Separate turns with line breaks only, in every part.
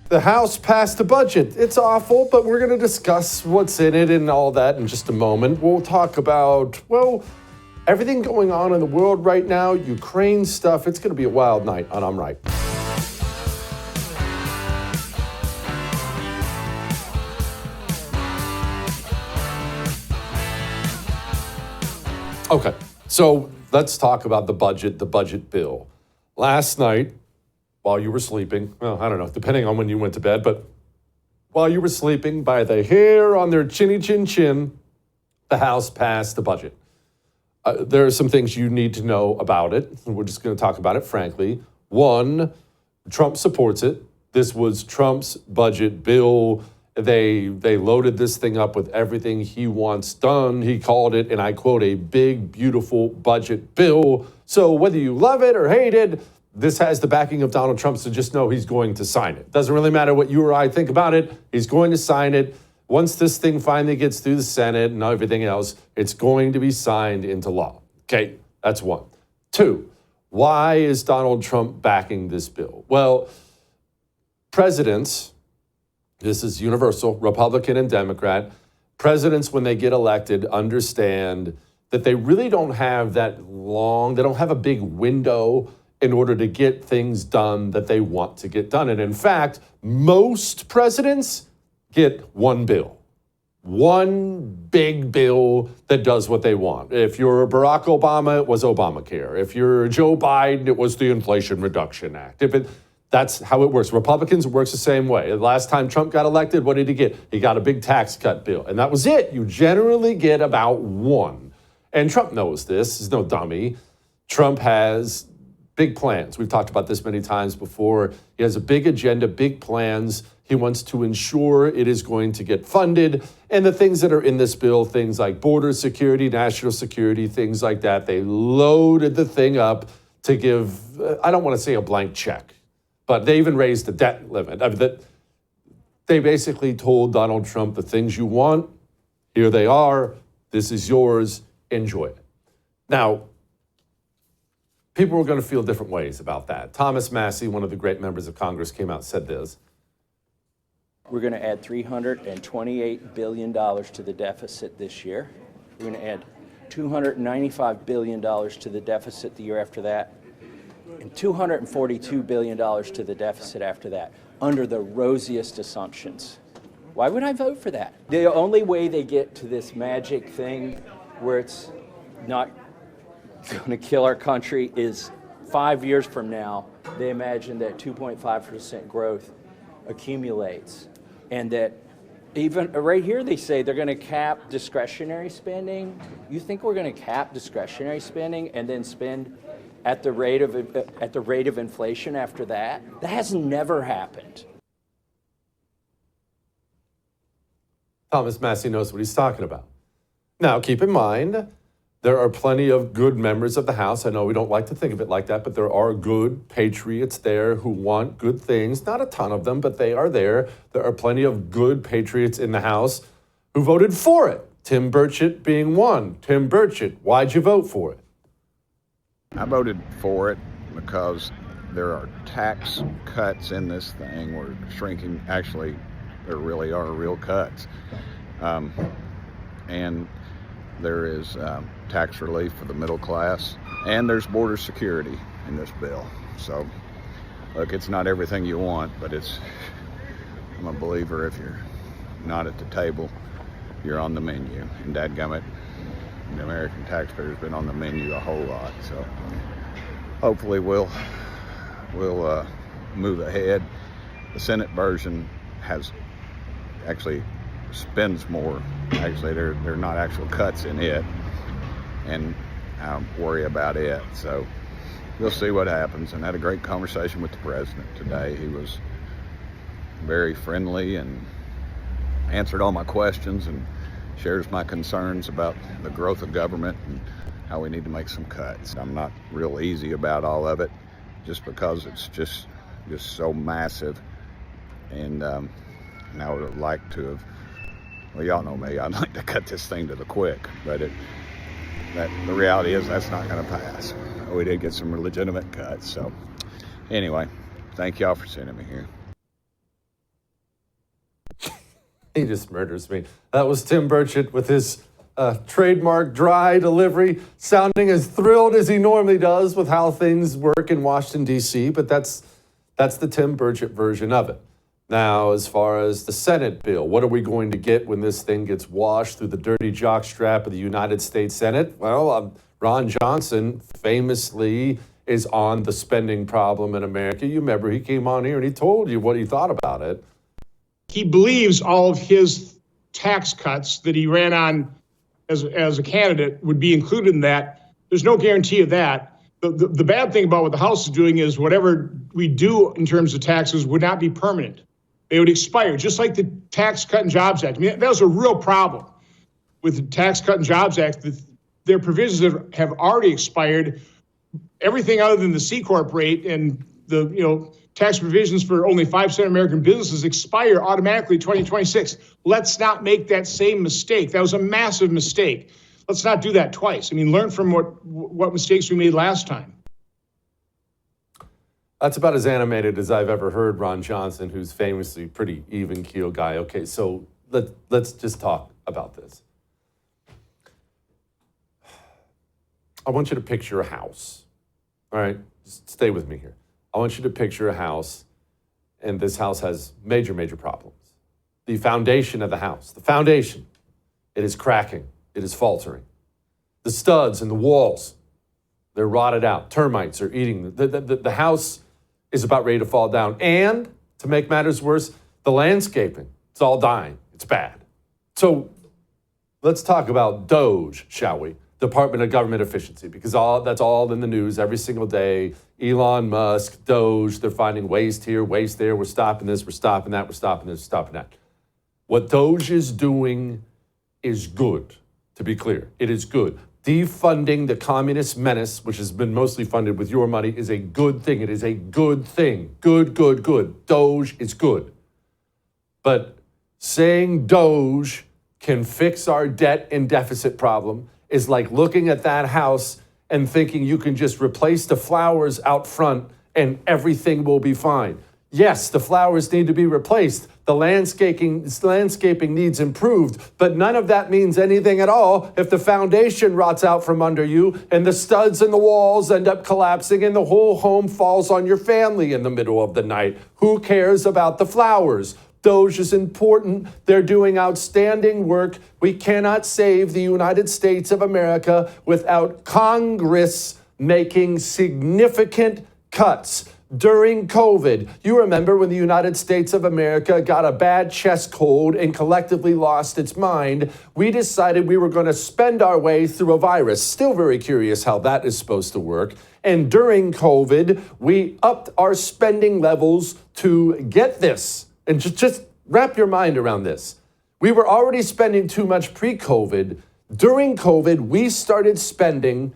The House passed a budget. It's awful, but we're going to discuss what's in it and all that in just a moment. We'll talk about, well, everything going on in the world right now, Ukraine stuff. It's going to be a wild night on I'm Right. Okay, so let's talk about the budget bill. Last night, while you were sleeping, well, I don't know, depending on when you went to bed, but while you were sleeping, by the hair on their chinny chin chin, the House passed the budget. There are some things you need to know about it, and we're just going to talk about it frankly. One, Trump supports it. This was Trump's budget bill. They loaded this thing up with everything he wants done. He called it, and I quote, a big, beautiful budget bill. So whether you love it or hate it, this has the backing of Donald Trump, so just know he's going to sign it. Doesn't really matter what you or I think about it. He's going to sign it. Once this thing finally gets through the Senate and everything else, it's going to be signed into law. Okay, that's one. Two, why is Donald Trump backing this bill? Well, presidents, this is universal, Republican and Democrat, presidents, when they get elected, understand that they really don't have that long, they don't have a big window in order to get things done that they want to get done. And in fact, most presidents get one bill, one big bill that does what they want. If you're Barack Obama, it was Obamacare. If you're Joe Biden, it was the Inflation Reduction Act. That's how it works. Republicans, it works the same way. The last time Trump got elected, what did he get? He got a big tax cut bill, and that was it. You generally get about one. And Trump knows this. He's no dummy. Trump has big plans. We've talked about this many times before. He has a big agenda, big plans. He wants to ensure it is going to get funded. And the things that are in this bill, things like border security, national security, things like that, they loaded the thing up to give, I don't want to say a blank check, but they even raised the debt limit. They basically told Donald Trump, the things you want, here they are. This is yours. Enjoy it. Now, people were going to feel different ways about that. Thomas Massie, one of the great members of Congress, came out and said this.
We're going to add $328 billion to the deficit this year. We're going to add $295 billion to the deficit the year after that, and $242 billion to the deficit after that, under the rosiest assumptions. Why would I vote for that? The only way they get to this magic thing where it's not going to kill our country is 5 years from now, they imagine that 2.5% growth accumulates. And that even right here, they say they're going to cap discretionary spending. You think we're going to cap discretionary spending and then spend at the rate of inflation after that? That has never happened.
Thomas Massie knows what he's talking about. Now, keep in mind, there are plenty of good members of the House. I know we don't like to think of it like that, but there are good patriots there who want good things. Not a ton of them, but they are there. There are plenty of good patriots in the House who voted for it. Tim Burchett being one. Tim Burchett, why'd you vote for it?
I voted for it because there are tax cuts in this thing. We're shrinking. Actually, there really are real cuts. And there is tax relief for the middle class, and there's border security in this bill. So, look, it's not everything you want, but I'm a believer if you're not at the table, you're on the menu. And dadgummit, the American taxpayer's been on the menu a whole lot. So, hopefully we'll move ahead. The Senate version actually spends more. Actually, there are not actual cuts in it, and I worry about it. So we'll see what happens. And I had a great conversation with the president today. He was very friendly and answered all my questions and shares my concerns about the growth of government and how we need to make some cuts. I'm not real easy about all of it, just because it's just so massive. And I would have liked to have, well, y'all know me, I'd like to cut this thing to the quick, but the reality is that's not going to pass. We did get some legitimate cuts. So anyway, thank y'all for sending me here.
He just murders me. That was Tim Burchett with his trademark dry delivery, sounding as thrilled as he normally does with how things work in Washington, D.C., but that's the Tim Burchett version of it. Now, as far as the Senate bill, what are we going to get when this thing gets washed through the dirty jockstrap of the United States Senate? Well, Ron Johnson famously is on the spending problem in America. You remember he came on here and he told you what he thought about it.
He believes all of his tax cuts that he ran on as a candidate would be included in that. There's no guarantee of that. The bad thing about what the House is doing is whatever we do in terms of taxes would not be permanent. They would expire, just like the Tax Cut and Jobs Act. I mean, that was a real problem with the Tax Cut and Jobs Act. Their provisions have already expired. Everything other than the C Corp rate and the tax provisions for only 5% American businesses expire automatically 2026. Let's not make that same mistake. That was a massive mistake. Let's not do that twice. I mean, learn from what mistakes we made last time.
That's about as animated as I've ever heard Ron Johnson, who's famously a pretty even-keel guy. Okay, so let's just talk about this. I want you to picture a house. All right, just stay with me here. I want you to picture a house, and this house has major, major problems. The foundation of the house, it is cracking. It is faltering. The studs and the walls, they're rotted out. Termites are eating. The house is about ready to fall down. And to make matters worse, the landscaping, it's all dying. It's bad. So let's talk about DOGE, shall we? Department of Government Efficiency, because that's all in the news every single day. Elon Musk, DOGE, they're finding waste here, waste there. We're stopping this, we're stopping that, we're stopping this, we're stopping that. What DOGE is doing is good, to be clear. It is good. Defunding the communist menace, which has been mostly funded with your money, is a good thing. It is a good thing. Good, good, good. DOGE is good. But saying DOGE can fix our debt and deficit problem is like looking at that house and thinking you can just replace the flowers out front and everything will be fine. Yes, the flowers need to be replaced. The landscaping needs improved, but none of that means anything at all if the foundation rots out from under you and the studs and the walls end up collapsing and the whole home falls on your family in the middle of the night. Who cares about the flowers? DOGE is important. They're doing outstanding work. We cannot save the United States of America without Congress making significant cuts. During COVID, you remember when the United States of America got a bad chest cold and collectively lost its mind, we decided we were going to spend our way through a virus. Still very curious how that is supposed to work. And during COVID, we upped our spending levels to get this. And just wrap your mind around this. We were already spending too much pre-COVID. During COVID, we started spending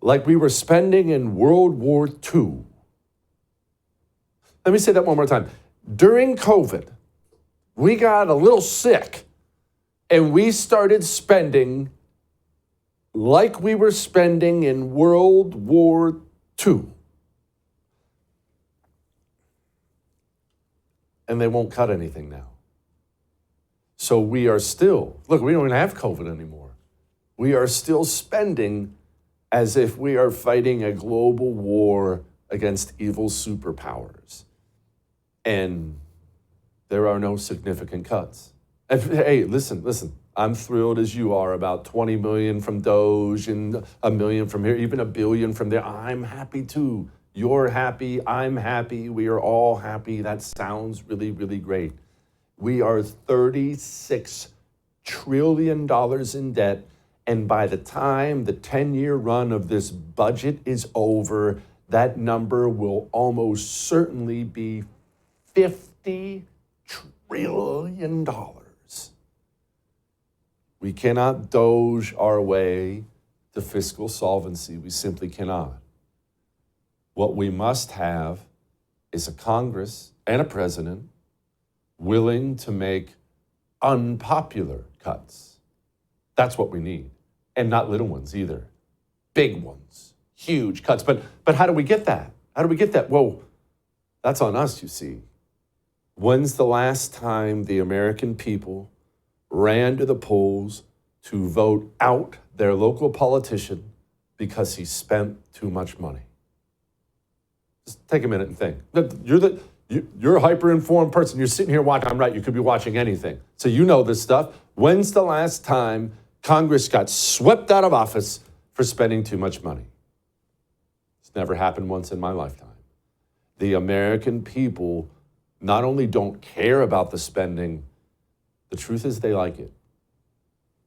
like we were spending in World War II. Let me say that one more time. During COVID, we got a little sick and we started spending like we were spending in World War II. And they won't cut anything now. So we are still, look, we don't even have COVID anymore. We are still spending as if we are fighting a global war against evil superpowers. And there are no significant cuts. And hey, listen, I'm thrilled as you are about 20 million from DOGE and $1 million from here, even $1 billion from there. I'm happy too. You're happy, I'm happy, we are all happy. That sounds really, really great. We are $36 trillion in debt. And by the time the 10-year run of this budget is over, that number will almost certainly be $50 trillion. We cannot DOGE our way to fiscal solvency. We simply cannot. What we must have is a Congress and a president willing to make unpopular cuts. That's what we need. And not little ones either. Big ones, huge cuts. But how do we get that? How do we get that? Well, that's on us, you see. When's the last time the American people ran to the polls to vote out their local politician because he spent too much money? Just take a minute and think. You're a hyper-informed person. You're sitting here watching. I'm right. You could be watching anything. So you know this stuff. When's the last time Congress got swept out of office for spending too much money? It's never happened once in my lifetime. The American people not only don't care about the spending, the truth is they like it.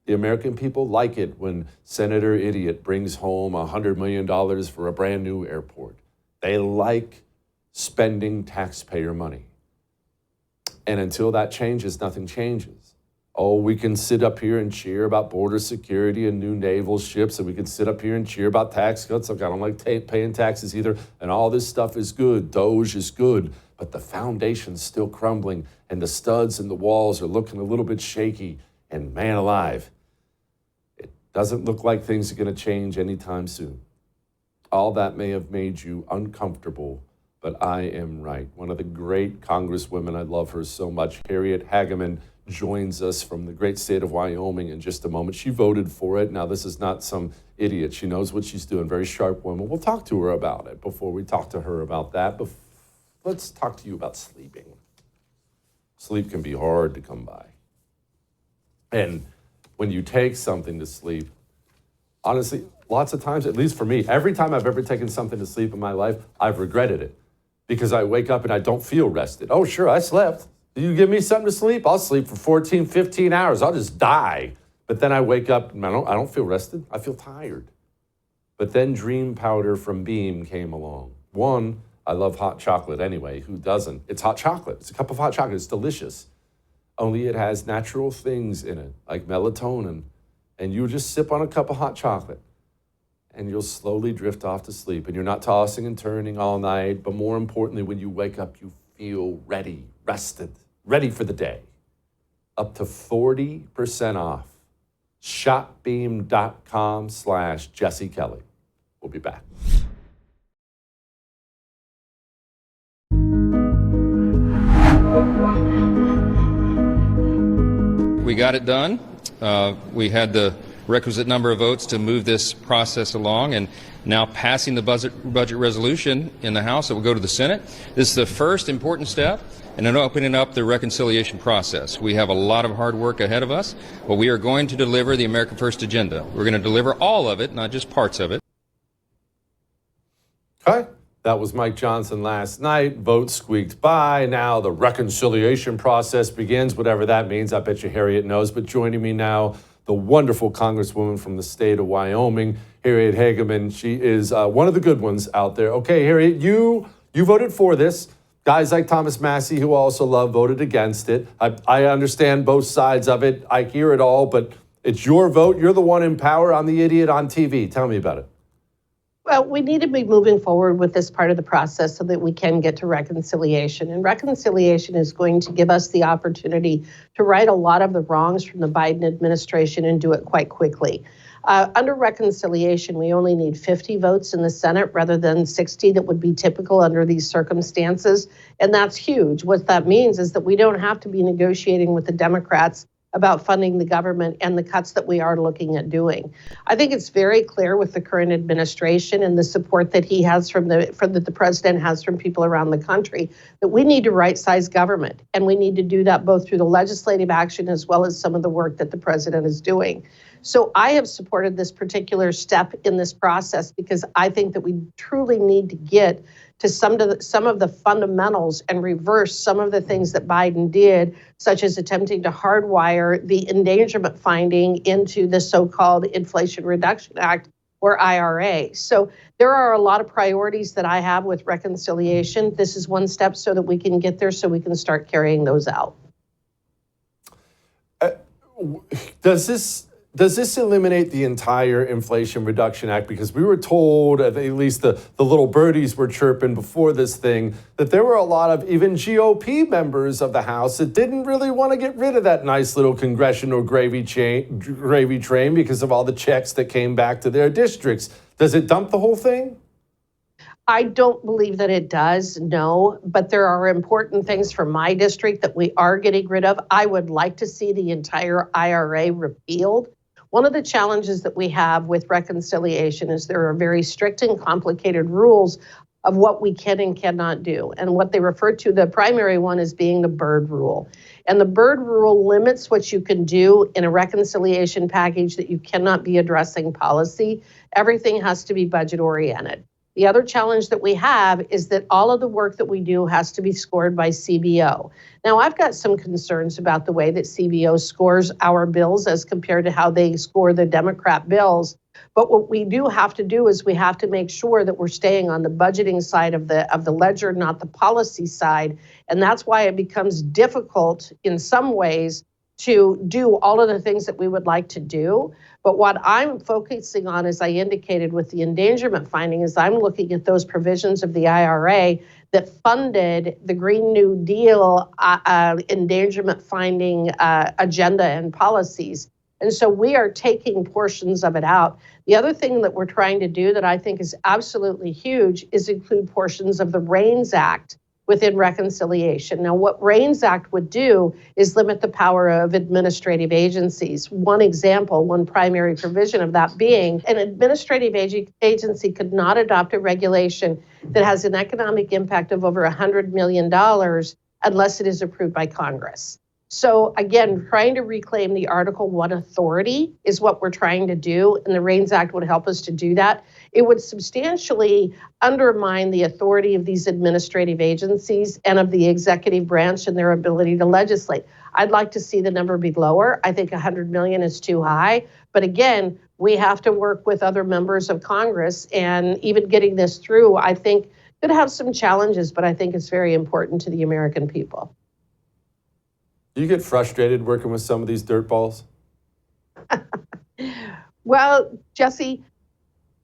The American people like it when Senator Idiot brings home $100 million for a brand new airport. They like spending taxpayer money. And until that changes, nothing changes. Oh, we can sit up here and cheer about border security and new naval ships, and we can sit up here and cheer about tax cuts. Look, I don't like paying taxes either, and all this stuff is good. Doge is good, but the foundation's still crumbling, and the studs and the walls are looking a little bit shaky, and man alive, it doesn't look like things are going to change anytime soon. All that may have made you uncomfortable, but I am right. One of the great congresswomen, I love her so much, Harriet Hageman, joins us from the great state of Wyoming in just a moment. She voted for it. Now, this is not some idiot. She knows what she's doing. Very sharp woman. We'll talk to her about it before we talk to her about that. But let's talk to you about sleeping. Sleep can be hard to come by. And when you take something to sleep, honestly, lots of times, at least for me, every time I've ever taken something to sleep in my life, I've regretted it because I wake up and I don't feel rested. Oh, sure, I slept. You give me something to sleep, I'll sleep for 14, 15 hours. I'll just die. But then I wake up and I don't feel rested. I feel tired. But then Dream Powder from Beam came along. One, I love hot chocolate anyway. Who doesn't? It's hot chocolate. It's a cup of hot chocolate. It's delicious. Only it has natural things in it, like melatonin. And you just sip on a cup of hot chocolate and you'll slowly drift off to sleep. And you're not tossing and turning all night. But more importantly, when you wake up, you feel ready, rested, ready for the day. Up to 40% off. Shopbeam.com/Jesse Kelly. We'll be back.
We got it done. We had the requisite number of votes to move this process along, and now passing the budget resolution in the House, it will go to the Senate. This is the first important step in opening up the reconciliation process. We have a lot of hard work ahead of us, but we are going to deliver the America First agenda. We're going to deliver all of it, not just parts of it.
Okay. That was Mike Johnson last night. Vote squeaked by. Now the reconciliation process begins, whatever that means. I bet you Harriet knows. But joining me now, the wonderful congresswoman from the state of Wyoming, Harriet Hageman. She is one of the good ones out there. Okay, Harriet, you voted for this. Guys like Thomas Massey, who I also love, voted against it. I understand both sides of it. I hear it all, but it's your vote. You're the one in power. I'm the idiot on TV. Tell me about it.
Well, we need to be moving forward with this part of the process so that we can get to reconciliation. And reconciliation is going to give us the opportunity to right a lot of the wrongs from the Biden administration and do it quite quickly. Under reconciliation, we only need 50 votes in the Senate rather than 60 that would be typical under these circumstances. And that's huge. What that means is that we don't have to be negotiating with the Democrats about funding the government and the cuts that we are looking at doing. I think it's very clear with the current administration and the support that he has that the president has from people around the country that we need to right-size government. And we need to do that both through the legislative action as well as some of the work that the president is doing. So I have supported this particular step in this process because I think that we truly need to get to some of the fundamentals and reverse some of the things that Biden did, such as attempting to hardwire the endangerment finding into the so-called Inflation Reduction Act, or IRA. So there are a lot of priorities that I have with reconciliation. This is one step so that we can get there so we can start carrying those out.
Does this eliminate the entire Inflation Reduction Act? Because we were told, at least the little birdies were chirping before this thing, that there were a lot of even GOP members of the House that didn't really want to get rid of that nice little congressional gravy train because of all the checks that came back to their districts. Does it dump the whole thing?
I don't believe that it does, no, but there are important things for my district that we are getting rid of. I would like to see the entire IRA repealed. One of the challenges that we have with reconciliation is there are very strict and complicated rules of what we can and cannot do. And what they refer to, the primary one, is being the Byrd Rule. And the Byrd Rule limits what you can do in a reconciliation package, that you cannot be addressing policy. Everything has to be budget oriented. The other challenge that we have is that all of the work that we do has to be scored by CBO. Now, I've got some concerns about the way that CBO scores our bills as compared to how they score the Democrat bills. But what we do have to do is we have to make sure that we're staying on the budgeting side of the ledger, not the policy side. And that's why it becomes difficult in some ways to do all of the things that we would like to do. But what I'm focusing on, as I indicated with the endangerment finding, is I'm looking at those provisions of the IRA that funded the Green New Deal endangerment finding agenda and policies. And so we are taking portions of it out. The other thing that we're trying to do that I think is absolutely huge is include portions of the REINS Act within reconciliation. Now, what REINS Act would do is limit the power of administrative agencies. One example, one primary provision of that being an administrative agency could not adopt a regulation that has an economic impact of over $100 million unless it is approved by Congress. So again, trying to reclaim the Article 1 authority is what we're trying to do, and the REINS Act would help us to do that. It would substantially undermine the authority of these administrative agencies and of the executive branch and their ability to legislate. I'd like to see the number be lower. I think 100 million is too high. But again, we have to work with other members of Congress, and even getting this through, I think, could have some challenges, but I think it's very important to the American people.
Do you get frustrated working with some of these dirtballs?
Well, Jesse,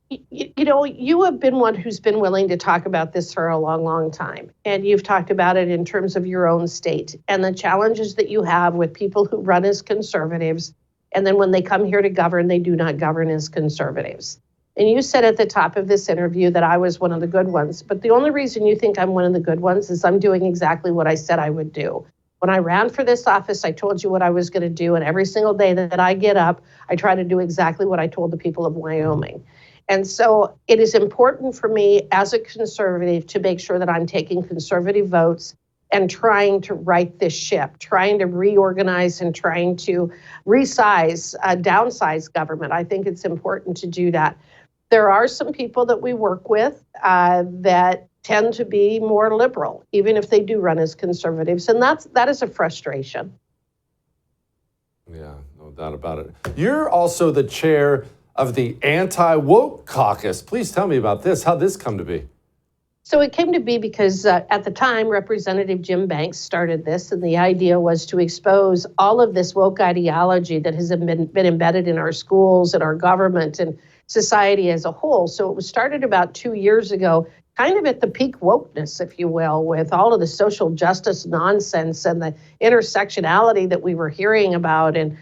you know, you have been one who's been willing to talk about this for a long, long time. And you've talked about it in terms of your own state and the challenges that you have with people who run as conservatives. And then when they come here to govern, they do not govern as conservatives. And you said at the top of this interview that I was one of the good ones. But the only reason you think I'm one of the good ones is I'm doing exactly what I said I would do. When I ran for this office, I told you what I was going to do. And every single day that I get up, I try to do exactly what I told the people of Wyoming. And so it is important for me as a conservative to make sure that I'm taking conservative votes and trying to right this ship, trying to reorganize and trying to downsize government. I think it's important to do that. There are some people that we work with that tend to be more liberal, even if they do run as conservatives. And that is a frustration.
Yeah, no doubt about it. You're also the chair of the anti-woke caucus. Please tell me about this. How'd this come to be?
So it came to be because at the time, Representative Jim Banks started this, and the idea was to expose all of this woke ideology that has been embedded in our schools and our government and society as a whole. So it was started about 2 years ago, kind of at the peak wokeness, if you will, with all of the social justice nonsense and the intersectionality that we were hearing about and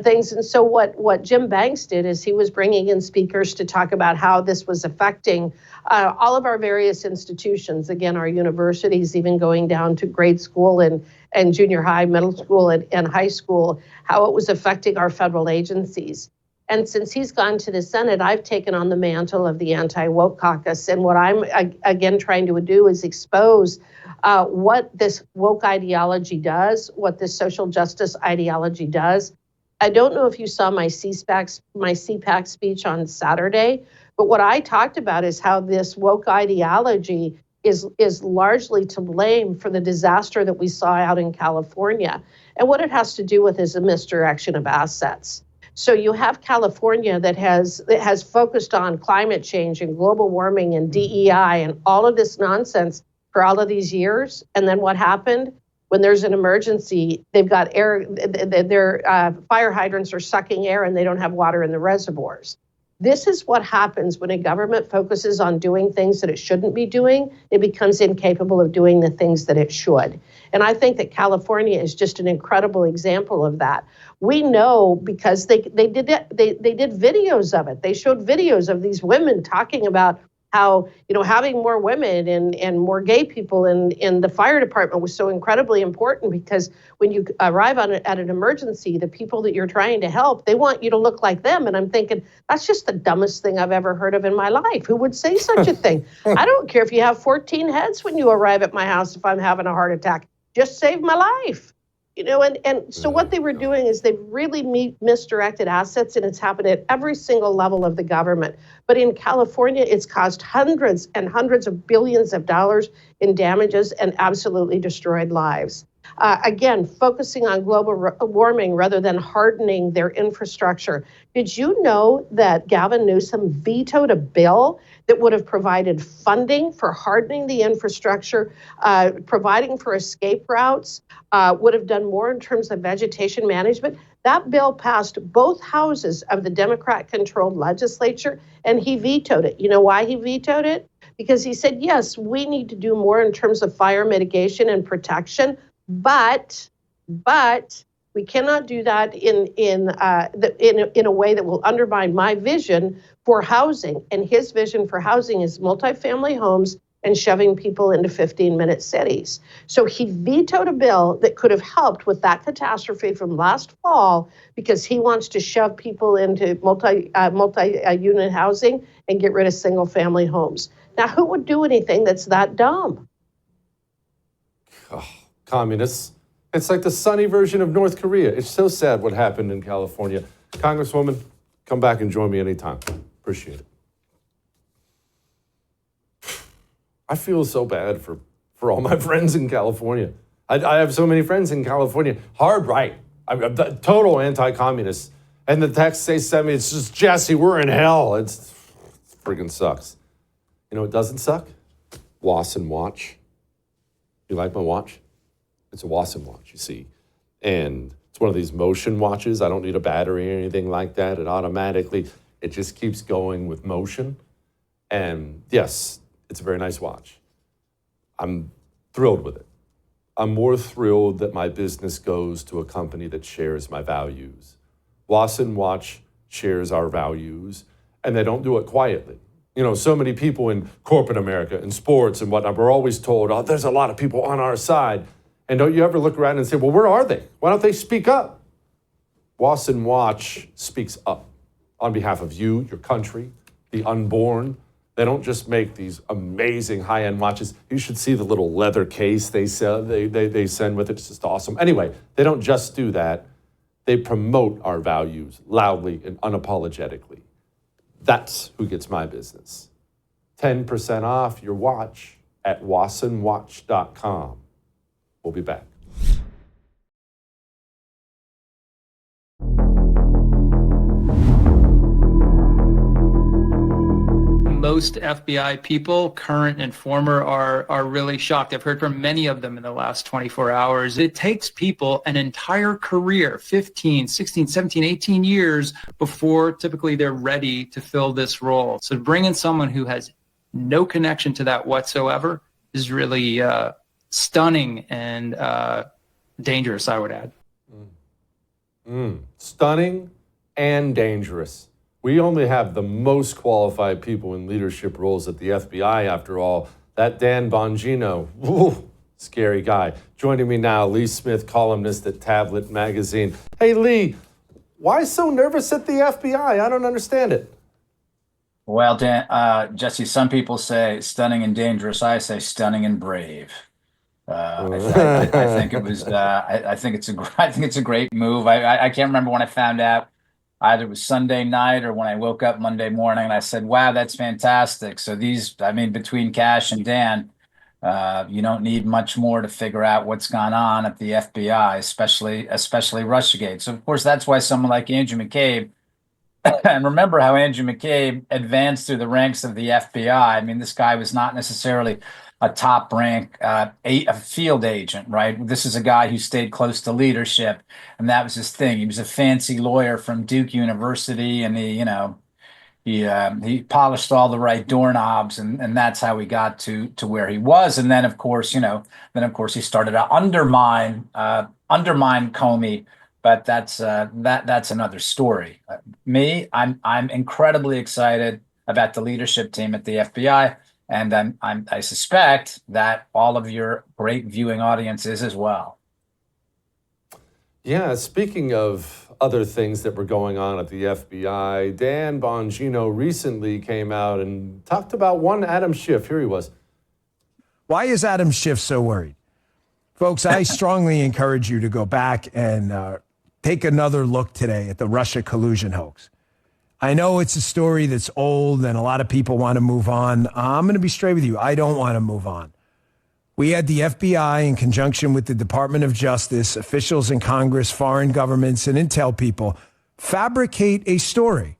things. And so what Jim Banks did is he was bringing in speakers to talk about how this was affecting all of our various institutions, again, our universities, even going down to grade school and junior high, middle school, and high school, how it was affecting our federal agencies. And since he's gone to the Senate, I've taken on the mantle of the anti-woke caucus. And what I'm, again, trying to do is expose what this woke ideology does, what this social justice ideology does. I don't know if you saw my CPAC speech on Saturday, but what I talked about is how this woke ideology is largely to blame for the disaster that we saw out in California. And what it has to do with is a misdirection of assets. So you have California that has focused on climate change and global warming and DEI and all of this nonsense for all of these years. And then what happened? When there's an emergency, they've got air, their fire hydrants are sucking air and they don't have water in the reservoirs. This is what happens when a government focuses on doing things that it shouldn't be doing. It becomes incapable of doing the things that it should. And I think that California is just an incredible example of that. We know because they did videos of it. They showed videos of these women talking about how, having more women and more gay people in the fire department was so incredibly important, because when you arrive at an emergency, the people that you're trying to help, they want you to look like them. And I'm thinking, that's just the dumbest thing I've ever heard of in my life. Who would say such a thing? I don't care if you have 14 heads when you arrive at my house if I'm having a heart attack. Just save my life. And so what they were doing is they really misdirected assets, and it's happened at every single level of the government. But in California, it's caused hundreds and hundreds of billions of dollars in damages and absolutely destroyed lives. Again, focusing on global warming rather than hardening their infrastructure. Did you know that Gavin Newsom vetoed a bill that would have provided funding for hardening the infrastructure, providing for escape routes, would have done more in terms of vegetation management? That bill passed both houses of the Democrat-controlled legislature, and he vetoed it. You know why he vetoed it? Because he said, yes, we need to do more in terms of fire mitigation and protection, but we cannot do that in a way that will undermine my vision for housing. And his vision for housing is multifamily homes and shoving people into 15-minute cities. So he vetoed a bill that could have helped with that catastrophe from last fall, because he wants to shove people into multi-unit housing and get rid of single-family homes. Now, who would do anything that's that dumb?
Oh, communists. It's like the sunny version of North Korea. It's so sad what happened in California. Congresswoman, come back and join me anytime. Appreciate it. I feel so bad for all my friends in California. I have so many friends in California. Hard right. I'm total anti-communist. And the text they sent me, it's just, Jesse, we're in hell. It friggin' sucks. You know what doesn't suck? Wasson watch. You like my watch? It's a Wasson watch, you see. And it's one of these motion watches. I don't need a battery or anything like that. It just keeps going with motion. And yes, it's a very nice watch. I'm thrilled with it. I'm more thrilled that my business goes to a company that shares my values. Wasson Watch shares our values, and they don't do it quietly. So many people in corporate America, in sports and whatnot, we're always told, oh, there's a lot of people on our side. And don't you ever look around and say, well, where are they? Why don't they speak up? Wasson Watch speaks up on behalf of you, your country, the unborn. They don't just make these amazing high-end watches. You should see the little leather case they sell, they send with it. It's just awesome. Anyway, they don't just do that. They promote our values loudly and unapologetically. That's who gets my business. 10% off your watch at wassonwatch.com. We'll be back.
Most FBI people, current and former, are really shocked. I've heard from many of them in the last 24 hours. It takes people an entire career, 15, 16, 17, 18 years before typically they're ready to fill this role. So to bring in someone who has no connection to that whatsoever is really stunning and dangerous, I would add.
Stunning and dangerous. We only have the most qualified people in leadership roles at the FBI, after all. That Dan Bongino, scary guy. Joining me now, Lee Smith, columnist at Tablet Magazine. Hey, Lee, why so nervous at the FBI? I don't understand it.
Well, Dan, Jesse, some people say stunning and dangerous. I say stunning and brave. I think it was. I think it's a great move. I can't remember when I found out. Either it was Sunday night or when I woke up Monday morning, and I said, "Wow, that's fantastic." So between Kash and Dan, you don't need much more to figure out what's gone on at the FBI, especially Russiagate. So of course that's why someone like Andrew McCabe. And remember how Andrew McCabe advanced through the ranks of the FBI. I mean, this guy was not necessarily a top rank a field agent, right? This is a guy who stayed close to leadership, and that was his thing. He was a fancy lawyer from Duke University, and he polished all the right doorknobs, and that's how he got to where he was. And then of course he started to undermine Comey. But that's another story. I'm incredibly excited. about the leadership team at the FBI. And I suspect that all of your great viewing audience is as well.
Yeah, speaking of other things that were going on at the FBI, Dan Bongino recently came out and talked about one Adam Schiff. Here he was.
Why is Adam Schiff so worried? Folks, I strongly encourage you to go back and take another look today at the Russia collusion hoax. I know it's a story that's old and a lot of people want to move on. I'm going to be straight with you. I don't want to move on. We had the FBI in conjunction with the Department of Justice, officials in Congress, foreign governments, and intel people fabricate a story,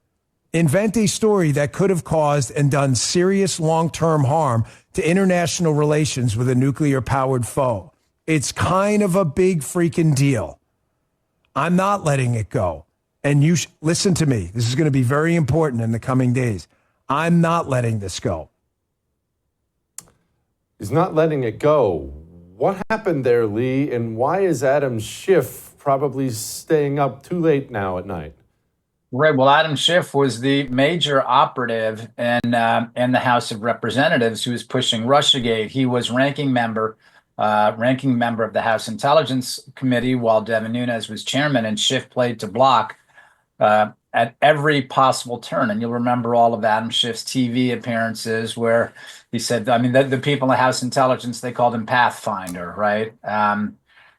invent a story that could have caused and done serious long-term harm to international relations with a nuclear-powered foe. It's kind of a big freaking deal. I'm not letting it go. And you listen to me. This is going to be very important in the coming days. I'm not letting this go.
He's not letting it go. What happened there, Lee? And why is Adam Schiff probably staying up too late now at night?
Right. Well, Adam Schiff was the major operative in the House of Representatives who was pushing Russiagate. He was ranking member of the House Intelligence Committee while Devin Nunes was chairman, and Schiff played to block at every possible turn. And you'll remember all of Adam Schiff's TV appearances where he said, I mean, the people in the House Intelligence, they called him Pathfinder, right?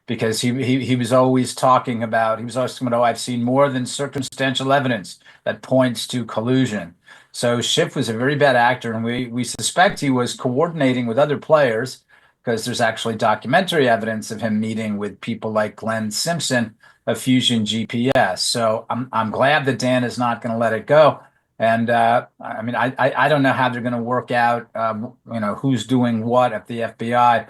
Because he was always talking about, oh, I've seen more than circumstantial evidence that points to collusion. So Schiff was a very bad actor, and we suspect he was coordinating with other players because there's actually documentary evidence of him meeting with people like Glenn Simpson of Fusion GPS. So I'm glad that Dan is not going to let it go. And I mean, I don't know how they're going to work out, who's doing what at the FBI.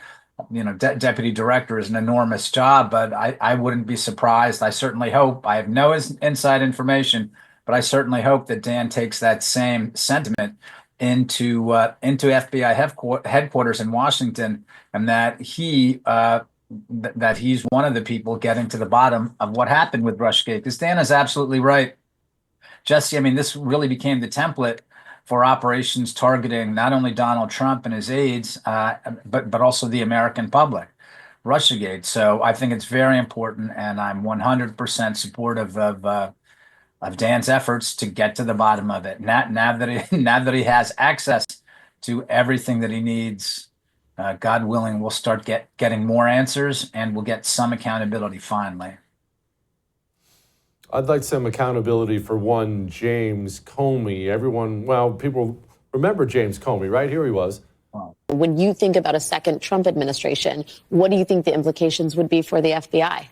Deputy director is an enormous job, but I wouldn't be surprised. I certainly hope, I have no inside information, but I certainly hope that Dan takes that same sentiment into FBI headquarters in Washington, and that he's one of the people getting to the bottom of what happened with Russiagate. Because Dan is absolutely right, Jesse. I mean, this really became the template for operations targeting not only Donald Trump and his aides, but also the American public, Russiagate. So I think it's very important, and I'm 100% supportive of Dan's efforts to get to the bottom of it. Now that he has access to everything that he needs, God willing, we'll start getting more answers, and we'll get some accountability finally.
I'd like some accountability for one James Comey. People remember James Comey, right? Here he was.
When you think about a second Trump administration, what do you think the implications would be for the FBI?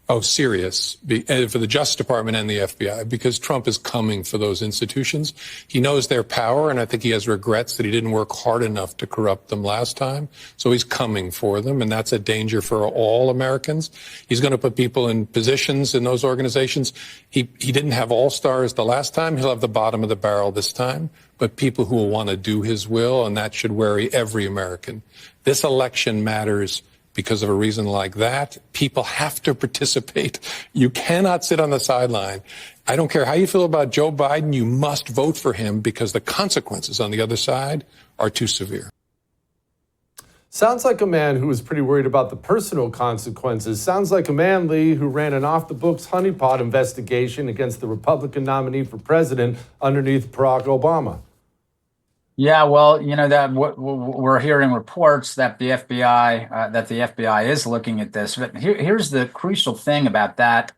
Oh, serious for the Justice Department and the FBI, because Trump is coming for those institutions. He knows their power, and I think he has regrets that he didn't work hard enough to corrupt them last time. So he's coming for them, and that's a danger for all Americans. He's going to put people in positions in those organizations. He didn't have all stars the last time. He'll have the bottom of the barrel this time, but people who will want to do his will, and that should worry every American. This election matters. Because of a reason like that, people have to participate. You cannot sit on the sideline. I don't care how you feel about Joe Biden, you must vote for him because the consequences on the other side are too severe.
Sounds like a man who was pretty worried about the personal consequences. Sounds like a man, Lee, who ran an off-the-books honeypot investigation against the Republican nominee for president underneath Barack Obama.
Yeah, well, that we're hearing reports that the FBI is looking at this. But here's the crucial thing about that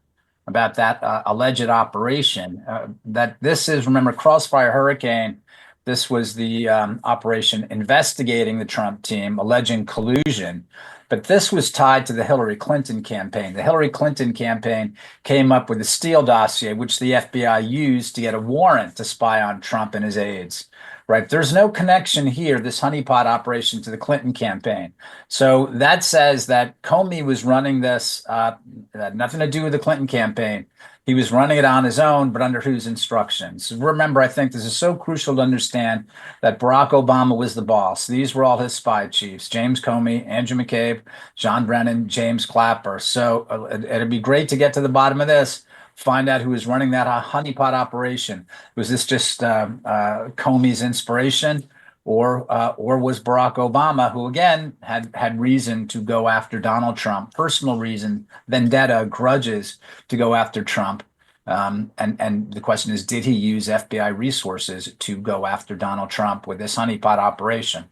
alleged operation. That this is, remember, Crossfire Hurricane. This was the operation investigating the Trump team, alleging collusion. But this was tied to the Hillary Clinton campaign. The Hillary Clinton campaign came up with a Steele dossier, which the FBI used to get a warrant to spy on Trump and his aides. Right. There's no connection here, this honeypot operation, to the Clinton campaign. So that says that Comey was running this, had nothing to do with the Clinton campaign. He was running it on his own, but under whose instructions? Remember, I think this is so crucial to understand that Barack Obama was the boss. These were all his spy chiefs: James Comey, Andrew McCabe, John Brennan, James Clapper. So it'd be great to get to the bottom of this. find out who was running that honeypot operation. Was this just Comey's inspiration, or was Barack Obama, who again had reason to go after Donald Trump, personal reason, vendetta, grudges to go after Trump? And the question is, did he use FBI resources to go after Donald Trump with this honeypot operation?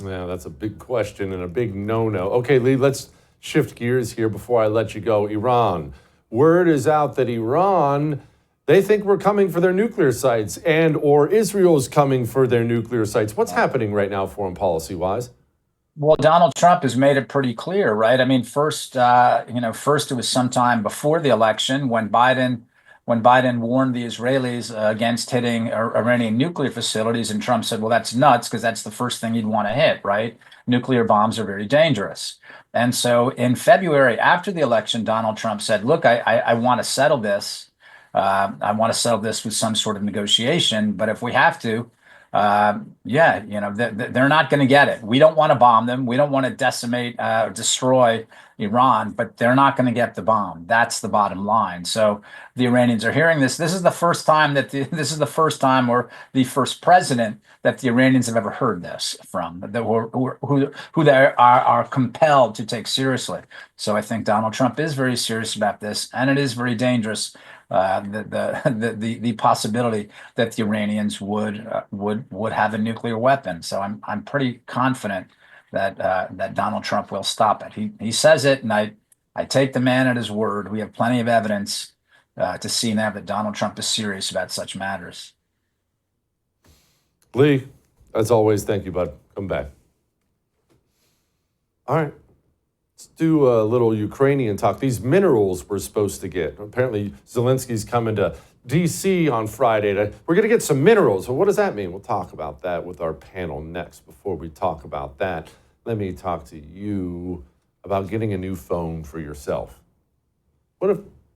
Yeah, that's a big question and a big no-no. Okay, Lee, let's shift gears here before I let you go. Iran. Word is out that Iran, they think we're coming for their nuclear sites, and or Israel's coming for their nuclear sites. What's happening right now, foreign policy-wise?
Well, Donald Trump has made it pretty clear, right? I mean, first it was sometime before the election when Biden warned the Israelis against hitting Iranian nuclear facilities, and Trump said, well, that's nuts, because that's the first thing you'd want to hit, right? Nuclear bombs are very dangerous. And so in February, after the election, Donald Trump said, look, I want to settle this. I want to settle this with some sort of negotiation, but if we have to, they're not going to get it. We don't want to bomb them. We don't want to decimate, destroy Iran, but they're not going to get the bomb. That's the bottom line. So the Iranians are hearing this. This is the first time or the first president that the Iranians have ever heard this from, who they are compelled to take seriously. So I think Donald Trump is very serious about this, and it is very dangerous. The possibility that the Iranians would have a nuclear weapon. So I'm pretty confident that Donald Trump will stop it. He says it, and I take the man at his word. We have plenty of evidence to see now that Donald Trump is serious about such matters.
Lee, as always, thank you, bud. Come back. All right. Let's do a little Ukrainian talk. These minerals we're supposed to get. Apparently, Zelensky's coming to D.C. on Friday. We're going to get some minerals. Well, what does that mean? We'll talk about that with our panel next. Before we talk about that, let me talk to you about getting a new phone for yourself. What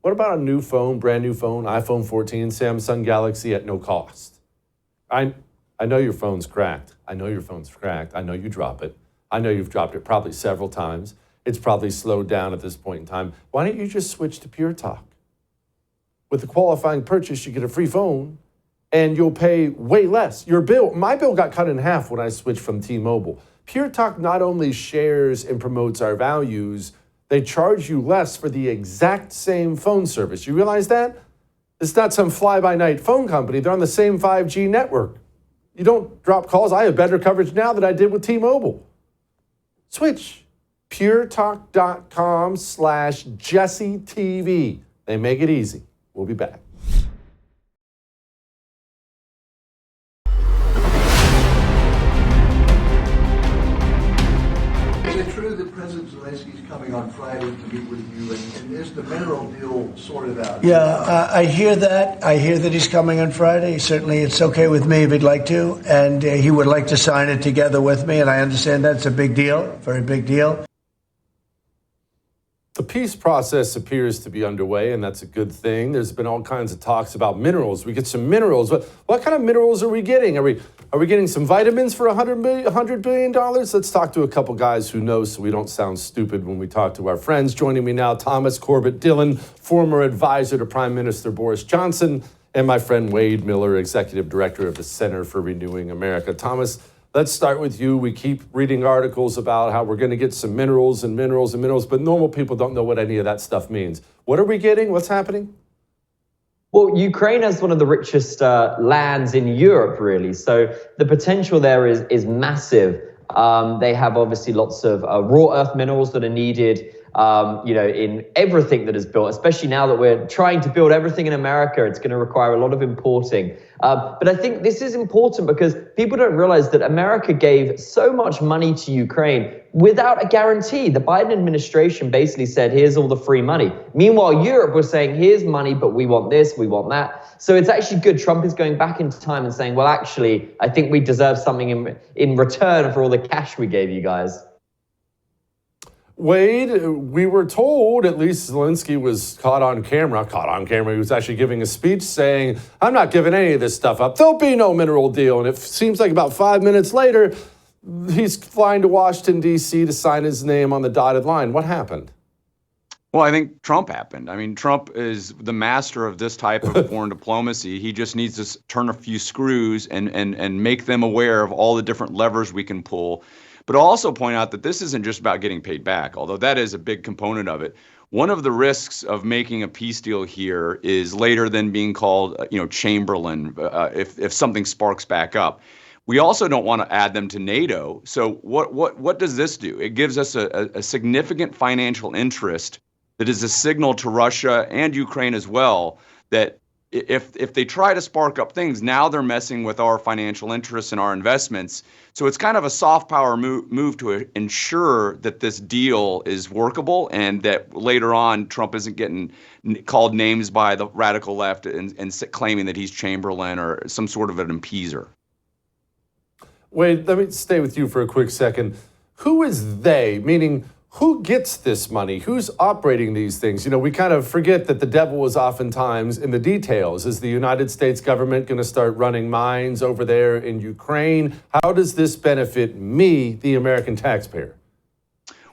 about a new phone, brand new phone, iPhone 14, Samsung Galaxy at no cost? I know your phone's cracked. I know you drop it. I know you've dropped it probably several times. It's probably slowed down at this point in time. Why don't you just switch to Pure Talk? With the qualifying purchase, you get a free phone, and you'll pay way less. My bill got cut in half when I switched from T-Mobile. Pure Talk not only shares and promotes our values, they charge you less for the exact same phone service. You realize that? It's not some fly-by-night phone company. They're on the same 5G network. You don't drop calls. I have better coverage now than I did with T-Mobile. Switch. puretalk.com/JesseTV. They make it easy. We'll be back.
Is it true that President Zelenskyy is coming on Friday to meet with you, and is the mineral deal sorted out?
Yeah, I hear that. I hear that he's coming on Friday. Certainly, it's okay with me if he'd like to, and he would like to sign it together with me, and I understand that's a big deal, very big deal.
The peace process appears to be underway, and that's a good thing. There's been all kinds of talks about minerals. We get some minerals. What kind of minerals are we getting? Are we getting some vitamins for $100 billion? Let's talk to a couple guys who know so we don't sound stupid when we talk to our friends. Joining me now, Thomas Corbett Dillon, former advisor to Prime Minister Boris Johnson, and my friend Wade Miller, executive director of the Center for Renewing America. Thomas, let's start with you. We keep reading articles about how we're going to get some minerals, but normal people don't know what any of that stuff means. What are we getting? What's happening?
Well, Ukraine has one of the richest lands in Europe, really. So the potential there is massive. They have obviously lots of raw earth minerals that are needed, in everything that is built, especially now that we're trying to build everything in America. It's going to require a lot of importing. But I think this is important because people don't realize that America gave so much money to Ukraine without a guarantee. The Biden administration basically said, here's all the free money. Meanwhile, Europe was saying, here's money, but we want this, we want that. So it's actually good. Trump is going back into time and saying, well, actually, I think we deserve something in return for all the cash we gave you guys.
Wade, we were told, at least Zelenskyy was caught on camera. He was actually giving a speech saying, I'm not giving any of this stuff up. There'll be no mineral deal. And it seems like about 5 minutes later, he's flying to Washington, D.C. to sign his name on the dotted line. What happened?
Well, I think Trump happened. I mean, Trump is the master of this type of foreign diplomacy. He just needs to turn a few screws and make them aware of all the different levers we can pull. But I'll also point out that this isn't just about getting paid back, although that is a big component of it. One of the risks of making a peace deal here is later then being called, Chamberlain, if something sparks back up. We also don't want to add them to NATO. So what does this do? It gives us a significant financial interest that is a signal to Russia and Ukraine as well that if they try to spark up things, now they're messing with our financial interests and our investments. So it's kind of a soft power move to ensure that this deal is workable and that later on Trump isn't getting called names by the radical left and claiming that he's Chamberlain or some sort of an appeaser.
Wade, let me stay with you for a quick second. Who is they? Meaning, who gets this money? Who's operating these things? We kind of forget that the devil is oftentimes in the details. Is the United States government going to start running mines over there in Ukraine? How does this benefit me, the American taxpayer?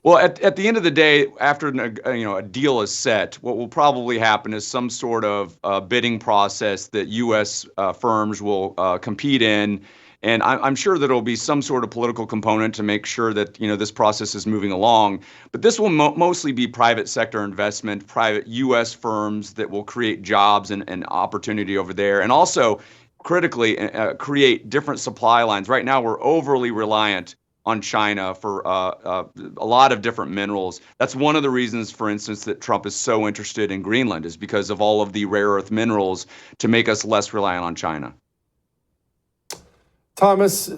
Well, at the end of the day, after a deal is set, what will probably happen is some sort of bidding process that U.S. Firms will compete in. And I'm sure that there'll be some sort of political component to make sure that this process is moving along. But this will mostly be private sector investment, private U.S. firms that will create jobs and opportunity over there, and also critically create different supply lines. Right now, we're overly reliant on China for a lot of different minerals. That's one of the reasons, for instance, that Trump is so interested in Greenland, is because of all of the rare earth minerals to make us less reliant on China.
Thomas,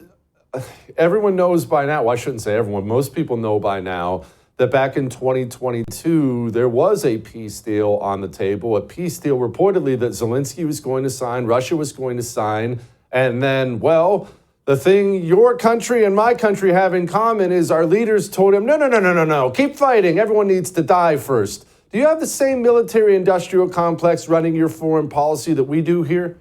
everyone knows by now, well, I shouldn't say everyone, most people know by now that back in 2022, there was a peace deal on the table, a peace deal reportedly that Zelenskyy was going to sign, Russia was going to sign, and then, well, the thing your country and my country have in common is our leaders told him, no, keep fighting, everyone needs to die first. Do you have the same military-industrial complex running your foreign policy that we do here?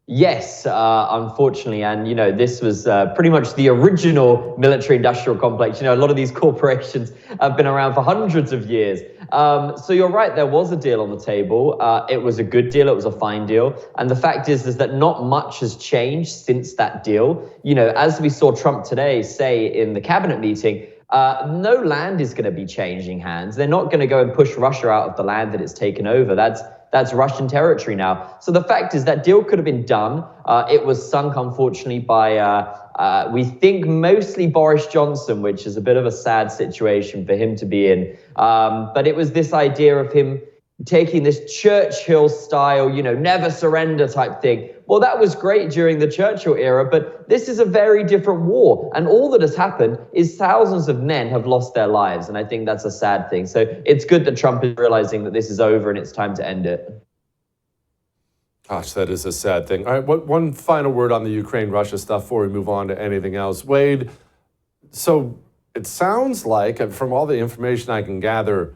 Yes, unfortunately. And, this was pretty much the original military-industrial complex. A lot of these corporations have been around for hundreds of years. So you're right, there was a deal on the table. It was a good deal. It was a fine deal. And the fact is that not much has changed since that deal. As we saw Trump today say in the cabinet meeting, no land is going to be changing hands. They're not going to go and push Russia out of the land that it's taken over. That's Russian territory now. So the fact is that deal could have been done. It was sunk, unfortunately, by, we think, mostly Boris Johnson, which is a bit of a sad situation for him to be in. But it was this idea of him taking this Churchill style, never surrender type thing. Well, that was great during the Churchill era, but this is a very different war. And all that has happened is thousands of men have lost their lives. And I think that's a sad thing. So it's good that Trump is realizing that this is over and it's time to end it.
Gosh, that is a sad thing. All right, one final word on the Ukraine-Russia stuff before we move on to anything else. Wade, so it sounds like, from all the information I can gather,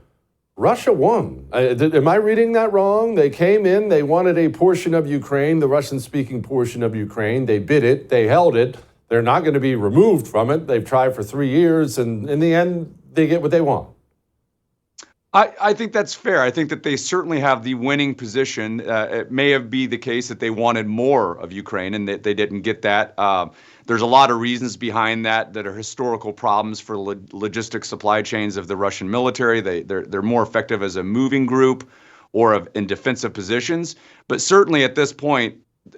Russia won. Am I reading that wrong? They came in, they wanted a portion of Ukraine, the Russian-speaking portion of Ukraine. They bid it, they held it. They're not going to be removed from it. They've tried for 3 years, and in the end, they get what they want.
I think that's fair. I think that they certainly have the winning position. It may have been the case that they wanted more of Ukraine and that they didn't get that. There's a lot of reasons behind that are historical problems for logistics supply chains of the Russian military. They're more effective as a moving group or in defensive positions. But certainly at this point,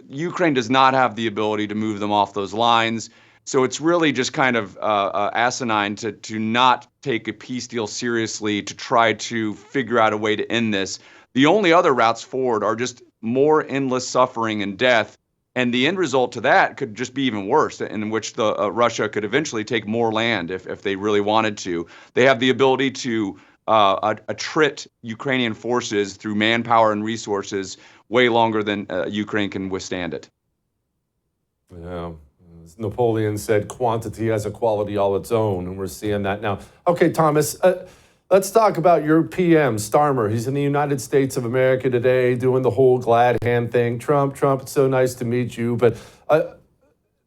Ukraine does not have the ability to move them off those lines. So it's really just kind of asinine to not take a peace deal seriously, to try to figure out a way to end this. The only other routes forward are just more endless suffering and death. And the end result to that could just be even worse, in which Russia could eventually take more land if they really wanted to. They have the ability to attrit Ukrainian forces through manpower and resources way longer than Ukraine can withstand it.
Yeah. As Napoleon said, quantity has a quality all its own, and we're seeing that now. Okay, Thomas, let's talk about your PM, Starmer. He's in the United States of America today doing the whole glad hand thing. Trump, it's so nice to meet you. But the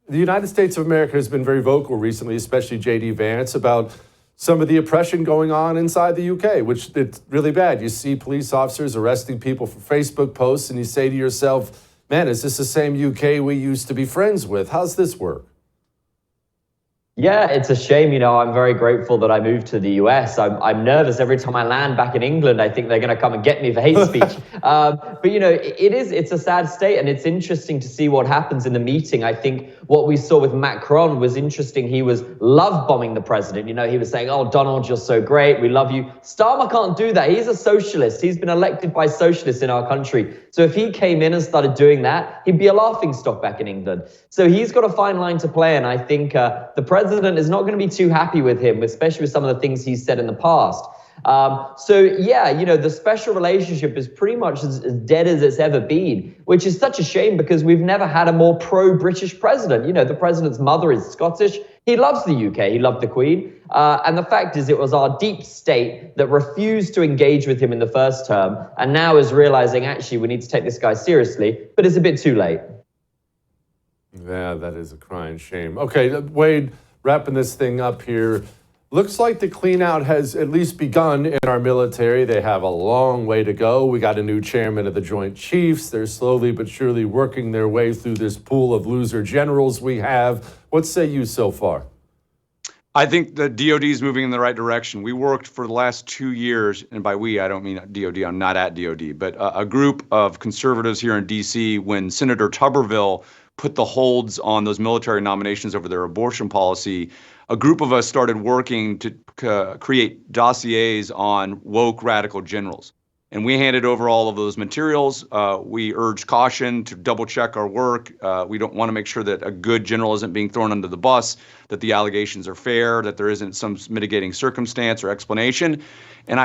United States of America has been very vocal recently, especially J.D. Vance, about some of the oppression going on inside the UK, which it's really bad. You see police officers arresting people for Facebook posts, and you say to yourself, man, is this the same UK we used to be friends with? How's this work?
Yeah, it's a shame. You know, I'm very grateful that I moved to the US. I'm nervous every time I land back in England. I think they're going to come and get me for hate speech. But, you know, it's a sad state, and it's interesting to see what happens in the meeting. I think what we saw with Macron was interesting. He was love bombing the president. You know, he was saying, oh, Donald, you're so great. We love you. Starmer can't do that. He's a socialist. He's been elected by socialists in our country. So if he came in and started doing that, he'd be a laughingstock back in England. So he's got a fine line to play. And I think the president is not going to be too happy with him, especially with some of the things he's said in the past. So yeah, you know, the special relationship is pretty much as dead as it's ever been, which is such a shame because we've never had a more pro-British president. You know, the president's mother is Scottish. He loves the UK. He loved the Queen. And the fact is it was our deep state that refused to engage with him in the first term and now is realizing, actually, we need to take this guy seriously, but it's a bit too late.
Yeah, that is a crying shame. Okay, Wade, wrapping this thing up here. Looks like the clean out has at least begun in our military. They have a long way to go. We got a new chairman of the Joint Chiefs. They're slowly but surely working their way through this pool of loser generals we have. What say you so far?
I think the DOD is moving in the right direction. We worked for the last 2 years, and by we, I don't mean DOD, I'm not at DOD, but a group of conservatives here in D.C. when Senator Tuberville put the holds on those military nominations over their abortion policy, a group of us started working to create dossiers on woke radical generals. And we handed over all of those materials. We urged caution to double check our work. We don't want to make sure that a good general isn't being thrown under the bus, that the allegations are fair, that there isn't some mitigating circumstance or explanation. And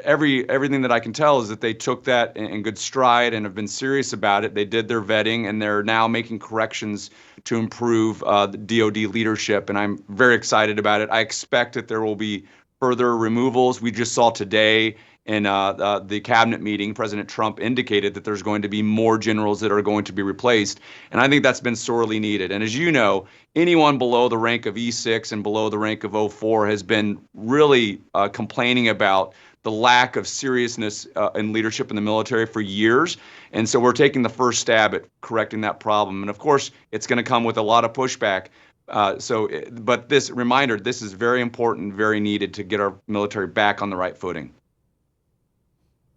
everything that I can tell is that they took that in good stride and have been serious about it. They did their vetting, and they're now making corrections to improve the DOD leadership. And I'm very excited about it. I expect that there will be further removals. We just saw today in the cabinet meeting, President Trump indicated that there's going to be more generals that are going to be replaced. And I think that's been sorely needed. And as you know, anyone below the rank of E6 and below the rank of 04 has been really complaining about the lack of seriousness in leadership in the military for years. And so we're taking the first stab at correcting that problem. And of course, it's going to come with a lot of pushback. But this reminder, this is very important, very needed to get our military back on the right footing.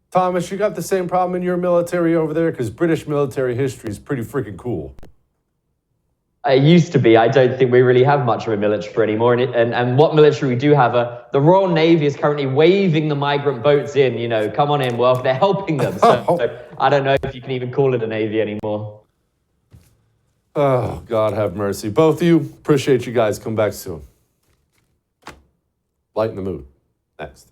Thomas, you got the same problem in your military over there? Because British military history is pretty freaking cool.
It used to be. I don't think we really have much of a military anymore. And what military we do have, the Royal Navy is currently waving the migrant boats in, you know, come on in. Well, they're helping them. So I don't know if you can even call it a Navy anymore.
Oh, God have mercy. Both of you, appreciate you guys. Come back soon. Lighten the mood. Next.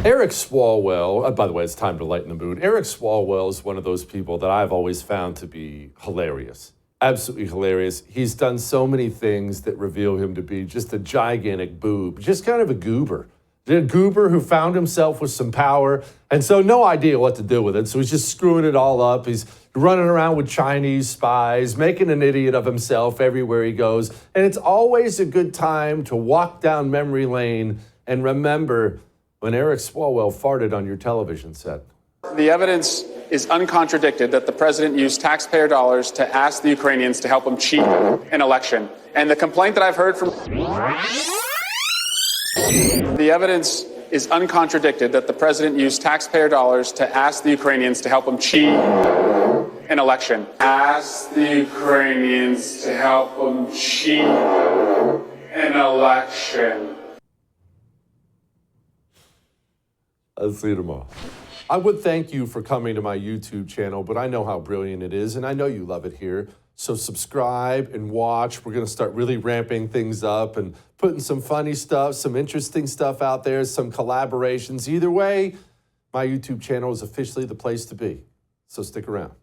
Eric Swalwell, by the way, it's time to lighten the mood. Eric Swalwell is one of those people that I've always found to be hilarious. Absolutely hilarious. He's done so many things that reveal him to be just a gigantic boob, just kind of a goober. A goober who found himself with some power, and so no idea what to do with it. So he's just screwing it all up. He's running around with Chinese spies, making an idiot of himself everywhere he goes. And it's always a good time to walk down memory lane and remember when Eric Swalwell farted on your television set.
The evidence is uncontradicted that the president used taxpayer dollars to ask the Ukrainians to help him cheat an election. And the complaint that I've heard from... The evidence is uncontradicted that the president used taxpayer dollars to ask the Ukrainians to help him cheat an election. Ask the Ukrainians to help him cheat an election.
I'll see you tomorrow. I would thank you for coming to my YouTube channel, but I know how brilliant it is, and I know you love it here. So subscribe and watch. We're going to start really ramping things up and putting some funny stuff, some interesting stuff out there, some collaborations. Either way, my YouTube channel is officially the place to be. So stick around.